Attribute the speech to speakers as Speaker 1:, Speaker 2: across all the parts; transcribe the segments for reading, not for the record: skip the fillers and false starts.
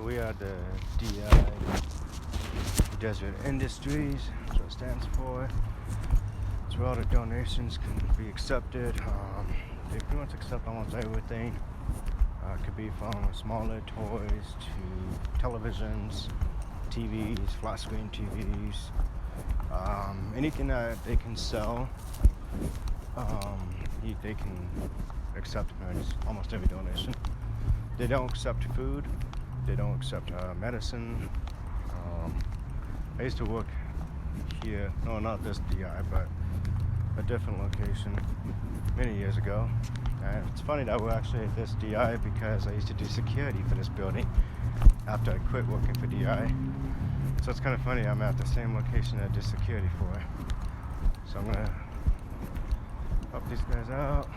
Speaker 1: we are the DI, Deseret Industries, that's what it stands for. It's where all the donations can be accepted. They pretty much accept almost everything. It could be from smaller toys to televisions, TVs, flat screen TVs, anything that they can sell. They can accept almost every donation. They don't accept food. They don't accept medicine. I used to work here, no, not this DI, but a different location many years ago. And it's funny that we're actually at this DI because I used to do security for this building after I quit working for DI. So it's kind of funny, I'm at the same location I did security for. So I'm gonna help these guys out.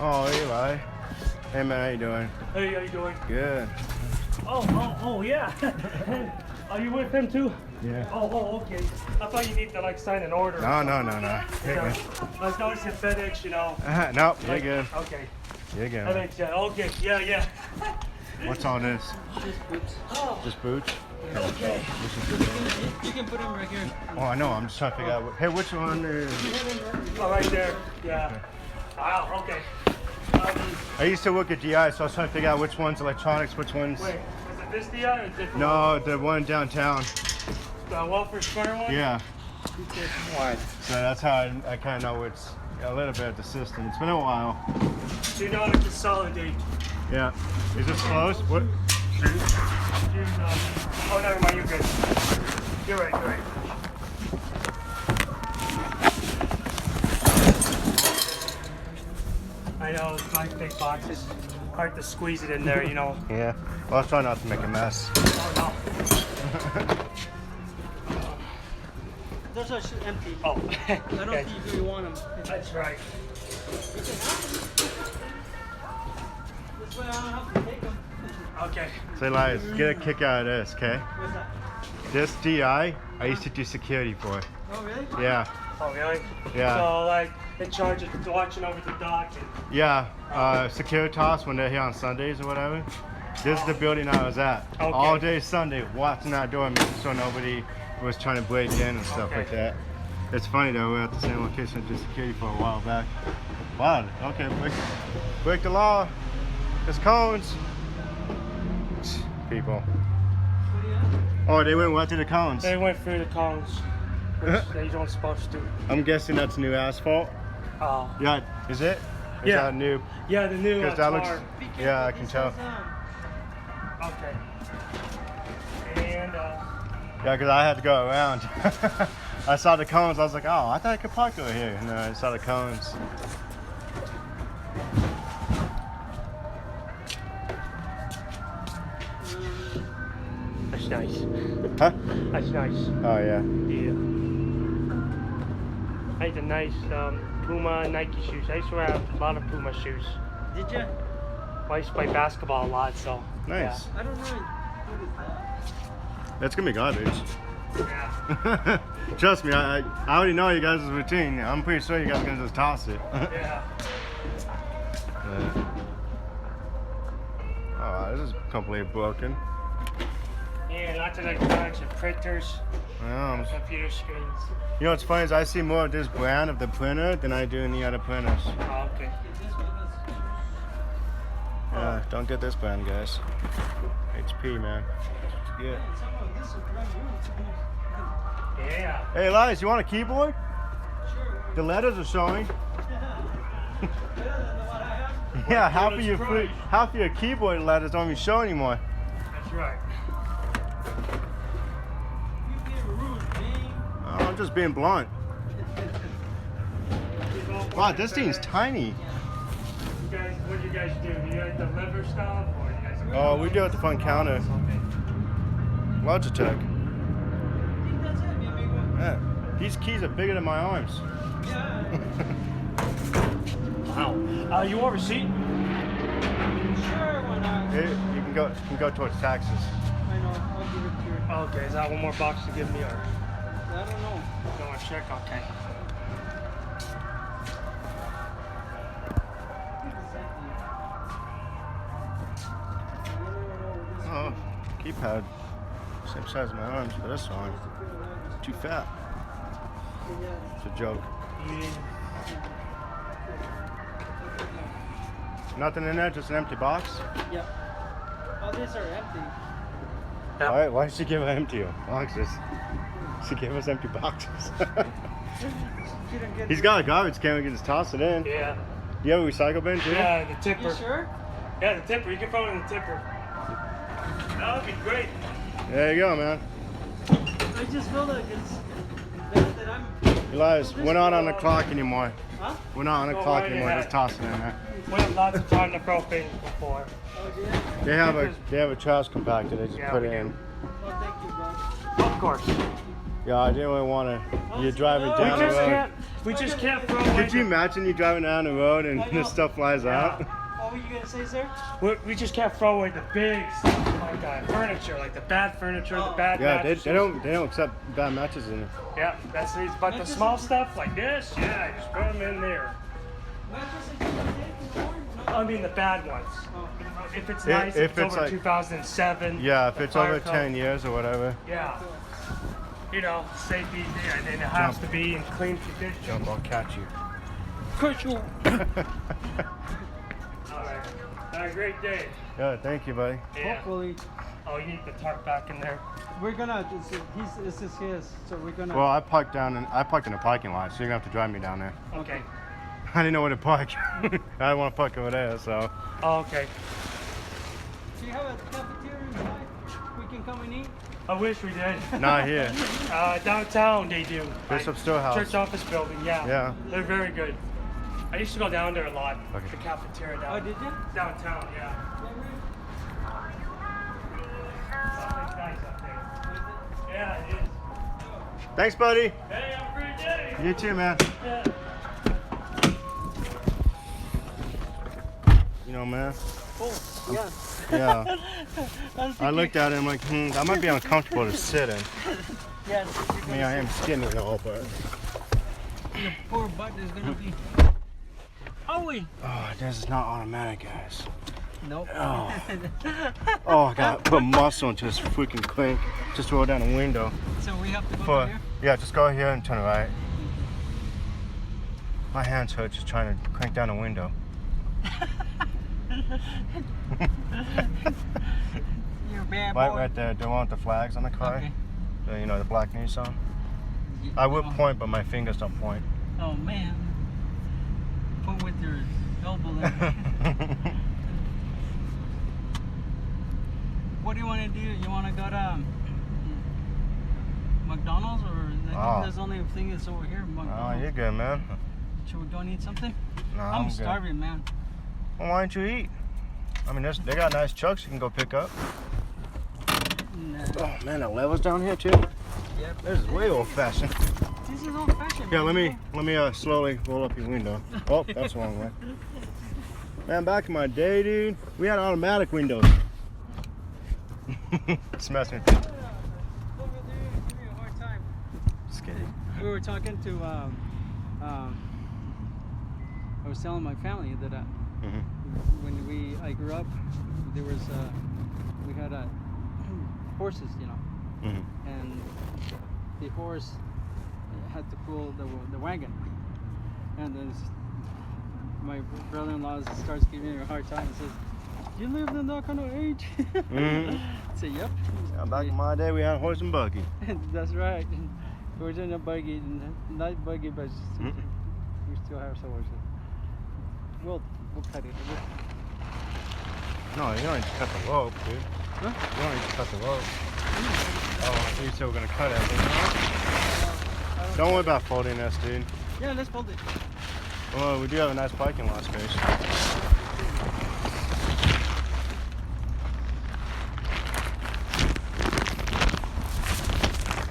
Speaker 1: Oh, Eli. Hey man, how you doing?
Speaker 2: Hey, how you doing?
Speaker 1: Good.
Speaker 2: Oh, yeah. Are you with him too?
Speaker 1: Yeah.
Speaker 2: Oh, okay. I thought you need to like sign an order.
Speaker 1: No.
Speaker 2: Yeah. I was noticing FedEx, you know.
Speaker 1: Nope, you're
Speaker 2: Like,
Speaker 1: good.
Speaker 2: Okay.
Speaker 1: You're good.
Speaker 2: FedEx, yeah. Okay, yeah.
Speaker 1: What's all this?
Speaker 3: Just boots.
Speaker 1: Just boots?
Speaker 2: Okay.
Speaker 3: You can put them right here.
Speaker 1: Oh, I know. I'm just trying to figure out. Hey, which one is?
Speaker 2: Oh, right there. Yeah. Wow. Okay.
Speaker 1: I used to work at DI, so I was trying to figure out which one's electronics, which one's.
Speaker 2: Wait, is it this DI or a different one?
Speaker 1: No, the one downtown.
Speaker 2: The Welfare Square one?
Speaker 1: Yeah.
Speaker 3: Wide.
Speaker 1: So that's how I kind of know it's a little bit of the system. It's been a while.
Speaker 2: Do you know how to consolidate?
Speaker 1: Yeah. Is this close? What?
Speaker 2: Oh, never mind. You're good. You're right. I know, it's nice big boxes. Hard to squeeze it in there, you know.
Speaker 1: Yeah. Well, I was trying not to make a mess.
Speaker 2: Oh,
Speaker 3: Those are empty.
Speaker 2: no. Oh.
Speaker 3: I don't think you really want them.
Speaker 2: That's right.
Speaker 3: This way I don't have to take them.
Speaker 2: Okay.
Speaker 1: Say, Elias, get a kick out of this, okay?
Speaker 3: What's that?
Speaker 1: This DI, I used to do security for.
Speaker 3: Oh, really?
Speaker 1: Yeah.
Speaker 2: Oh, really?
Speaker 1: Yeah.
Speaker 2: So, like, in charge of watching over the dock and...
Speaker 1: Yeah, Securitas when they're here on Sundays or whatever. This is the building I was at.
Speaker 2: Okay.
Speaker 1: All day Sunday, watching that door, making sure nobody was trying to break in and stuff like that. It's funny though, we're at the same location I did security for a while back. Wow, okay, break the law. It's cones. People. Oh, they went right through the cones.
Speaker 2: They went through the cones, which they don't supposed to.
Speaker 1: I'm guessing that's new asphalt.
Speaker 2: Oh.
Speaker 1: Yeah, is it? Is
Speaker 2: Yeah.
Speaker 1: that new?
Speaker 2: Yeah, the new
Speaker 1: Because that looks,
Speaker 2: car.
Speaker 1: yeah, I can tell.
Speaker 2: Okay. And,
Speaker 1: Yeah, because I had to go around. I saw the cones, I was like, oh, I thought I could park over here. And then I saw the cones.
Speaker 2: that's nice.
Speaker 1: Huh?
Speaker 2: That's nice.
Speaker 1: Oh, yeah.
Speaker 2: Yeah. I had the nice Puma Nike shoes. I used to wear a lot of Puma shoes.
Speaker 3: Did you?
Speaker 2: I used to play basketball a lot, so.
Speaker 1: Nice.
Speaker 3: I don't know. What is that?
Speaker 1: That's going to be garbage.
Speaker 2: Yeah.
Speaker 1: Trust me, I already know you guys' routine. I'm pretty sure you guys are going to just toss it.
Speaker 2: Yeah.
Speaker 1: Oh, this is completely broken.
Speaker 2: Yeah, lots of electronics and printers,
Speaker 1: Yeah,
Speaker 2: computer screens.
Speaker 1: you know what's funny is I see more of this brand of the printer than I do in the other printers.
Speaker 2: Oh, okay.
Speaker 1: Yeah, don't get this brand, guys. HP, man. Yeah.
Speaker 2: Yeah.
Speaker 1: Hey, Elias, you want a keyboard?
Speaker 3: Sure.
Speaker 1: The letters are showing.
Speaker 3: Better than what I have.
Speaker 1: Yeah,
Speaker 2: Well,
Speaker 1: half of your keyboard letters don't even show anymore.
Speaker 2: That's right.
Speaker 3: You get rude, man.
Speaker 1: Oh, I'm just being blunt. Wow, this thing's tiny.
Speaker 2: You guys, what do you guys do? Do you guys deliver stuff or you guys?
Speaker 1: Oh, we do it at the front counter.
Speaker 2: Okay.
Speaker 1: Logitech.
Speaker 3: I think that's it, mi amigo.
Speaker 1: Yeah. These keys are bigger than my arms.
Speaker 3: Yeah.
Speaker 2: Wow. You want a receipt?
Speaker 3: Sure, why not?
Speaker 1: You can go towards taxes.
Speaker 3: I know. I'll give it to you.
Speaker 2: Okay, is that one more box to give me or?
Speaker 3: I don't know.
Speaker 2: Don't want to check? Okay.
Speaker 1: Oh, keypad. Same size as my arms, but this one too fat. It's a joke. Nothing in there, just an empty box.
Speaker 3: Yep. All these are empty.
Speaker 2: Yep.
Speaker 1: All right, why did she give empty boxes? She gave us empty boxes.
Speaker 3: She didn't get
Speaker 1: He's got a garbage can. We can just toss it in.
Speaker 2: Yeah.
Speaker 1: You have a recycle bin too?
Speaker 2: Yeah, the tipper.
Speaker 3: You sure?
Speaker 2: Yeah, the tipper. You can throw it in the tipper. That would be great.
Speaker 1: There you go, man.
Speaker 3: I just feel like it's better that I'm.
Speaker 1: Elias, we're not on the clock anymore.
Speaker 3: Huh?
Speaker 1: We're not on the
Speaker 2: Go
Speaker 1: clock
Speaker 2: right
Speaker 1: anymore.
Speaker 2: ahead.
Speaker 1: Just toss it in there.
Speaker 2: We have lots of time to throw things before.
Speaker 3: Oh, yeah?
Speaker 1: They have a trash compactor. They just
Speaker 2: Yeah,
Speaker 1: put
Speaker 2: we
Speaker 1: it
Speaker 2: do.
Speaker 1: in.
Speaker 3: Oh, thank you, bro.
Speaker 2: Of course.
Speaker 1: Yeah, I didn't really want to. You're driving
Speaker 3: We
Speaker 1: down the road.
Speaker 2: We just can't throw away.
Speaker 1: Could you imagine you driving down the road and
Speaker 3: I know.
Speaker 1: this stuff flies out?
Speaker 3: What were you gonna say, sir?
Speaker 2: We just can't throw away the big stuff like that. Furniture, like the bad furniture, the bad
Speaker 1: Yeah, they
Speaker 2: mattresses.
Speaker 1: don't accept bad matches in it.
Speaker 2: Yeah, that's the reason. But the
Speaker 3: Mattresses?
Speaker 2: small stuff like this, yeah, just put them in there.
Speaker 3: Mattresses you can take in the morning? No?
Speaker 2: I mean the bad ones.
Speaker 3: Oh.
Speaker 2: If it's
Speaker 1: If-
Speaker 2: nice,
Speaker 1: if
Speaker 2: if it's
Speaker 1: it's
Speaker 2: over
Speaker 1: like-
Speaker 2: 2007.
Speaker 1: Yeah, if it's over
Speaker 2: Fire
Speaker 1: 10 years or whatever.
Speaker 2: Yeah. You know, safety, and it has to be in clean condition.
Speaker 1: Jump, I'll catch you.
Speaker 3: Crucial.
Speaker 2: All right. Have a great day.
Speaker 1: Yeah, thank you, buddy.
Speaker 2: Yeah.
Speaker 3: Hopefully,
Speaker 2: Oh, you need the tarp back in there.
Speaker 3: we're gonna. This is his, so we're gonna.
Speaker 1: Well, I parked in the parking lot, so you're gonna have to drive me down there.
Speaker 2: Okay.
Speaker 1: I didn't know where to park. I didn't want to park over there, so.
Speaker 2: Oh, okay.
Speaker 3: Do you have a cafeteria inside? We can come and eat.
Speaker 2: I wish we did.
Speaker 1: Not here.
Speaker 2: Downtown they do.
Speaker 1: Bishop Storehouse.
Speaker 2: Church office building, yeah.
Speaker 1: Yeah.
Speaker 2: They're very good. I used to go down there a lot.
Speaker 1: Okay.
Speaker 2: The cafeteria
Speaker 3: Oh,
Speaker 2: down
Speaker 3: did you?
Speaker 2: downtown, yeah. Something's nice up there. Yeah, it is.
Speaker 1: Thanks, buddy.
Speaker 2: Hey, have a great day.
Speaker 1: You too, man.
Speaker 2: Yeah.
Speaker 1: You know, man.
Speaker 3: Oh, yeah.
Speaker 1: Yeah.
Speaker 3: I'm
Speaker 1: I looked at him like, that might be uncomfortable to sit in.
Speaker 3: Yes.
Speaker 1: I mean, I am skinny and all, but.
Speaker 3: Your poor butt is gonna be. Oh, wait.
Speaker 1: Oh, this is not automatic, guys.
Speaker 3: Nope.
Speaker 1: Oh. Oh, I gotta put muscle into this freaking crank. Just roll down the window.
Speaker 3: So we have to go
Speaker 1: For,
Speaker 3: here?
Speaker 1: yeah, just go here and turn right. My hands hurt just trying to crank down the window.
Speaker 3: You're a bad
Speaker 1: Right,
Speaker 3: boy.
Speaker 1: right there. The one with the flags on the car.
Speaker 3: Okay.
Speaker 1: You know, the black Nissan. I would point, but my fingers don't point.
Speaker 3: Oh, man. Put with your elbow in. What do you want to do? You want to go to McDonald's, or I think
Speaker 1: Oh.
Speaker 3: there's only a thing that's over here,
Speaker 1: Oh,
Speaker 3: McDonald's.
Speaker 1: you're good, man.
Speaker 3: Should we go and eat something?
Speaker 1: No,
Speaker 3: I'm
Speaker 1: good.
Speaker 3: starving, man.
Speaker 1: Well, why don't you eat? I mean, they got nice trucks you can go pick up.
Speaker 3: Nah.
Speaker 1: Oh man, the levels down here too.
Speaker 3: Yep.
Speaker 1: This is way old fashioned.
Speaker 3: This is old fashioned.
Speaker 1: Yeah,
Speaker 3: man.
Speaker 1: let me slowly roll up your window. Oh, that's the wrong way. Man, back in my day, dude, we had automatic windows. Just messing with you.
Speaker 3: Over there, give me a hard time.
Speaker 1: Just kidding.
Speaker 3: We were talking to, I was telling my family that when I grew up, there was, we had horses, you know, and the horse had to pull the wagon, and then my brother-in-law starts giving me a hard time and says, "You lived in that kind of age?" I say, "Yep."
Speaker 1: Yeah, back in my day, we had horse and buggy.
Speaker 3: That's right. We were in a buggy, not buggy, but we still have some horses. We'll cut it.
Speaker 1: No, you don't need to cut the rope, dude.
Speaker 3: Huh?
Speaker 1: You don't need to cut the rope. Oh, I thought you said we're gonna cut it. Don't worry about folding this, dude.
Speaker 3: Yeah, let's fold it.
Speaker 1: Well, we do have a nice parking lot space.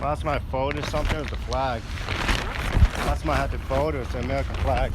Speaker 1: Last time I folded something, it was the flag. Last time I had to fold it, was the American flag.